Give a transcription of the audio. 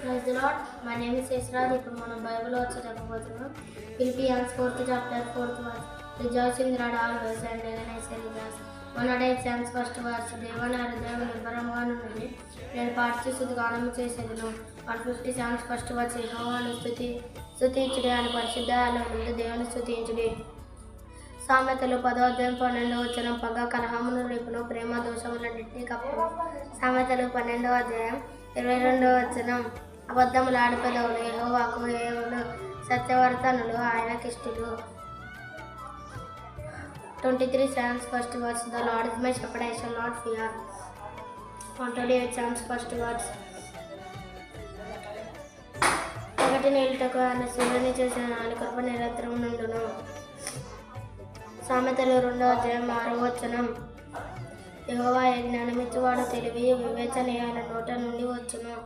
Praise the Lord. My name is Esraj. ఇప్పుడు మనం Bible వచ్చి చెప్పబోతున్నాం. Philippians 4th chapter 4th verse. Rejoice in the Lord always and again I say rejoice. మొన్నటి exams first verse దేవన హృదయం నిర్భరంగా నుండి నేను పాటి శుద్ధిగానం చేసేదను 150 సాంగ్స్ ఫస్ట్ వర్స్ యెహోవాను స్తుతించుడి అని పరిశుద్ధాల ముందు దేవుని స్తుతించుడి. సామెతలు 10వ అధ్యాయం 12వ వచనం పగ కలహమును రేపును ప్రేమ దోషములన్నింటినీ కప్పును. సామెతలు 12వ అధ్యాయం 22వ వచనం అబద్ధములాడు పెదవులు యెహోవాకు హేయములు సత్యవర్తనులు ఆయనకిష్టులు. 23 Psalms first verse. The Lord is my shepherd, I shall not fear. 128 Psalms first verse. ఒకటి నీళ్ళకు ఆయన సూర్యుని చేసిన ఆయన కృప నిరంతరం నుండును. సామెతలు 2వ అధ్యాయం 6వ వచనం యెహోవా జ్ఞానమిచ్చువాడు తెలివి వివేచన ఆయన నోట నుండి వచ్చును.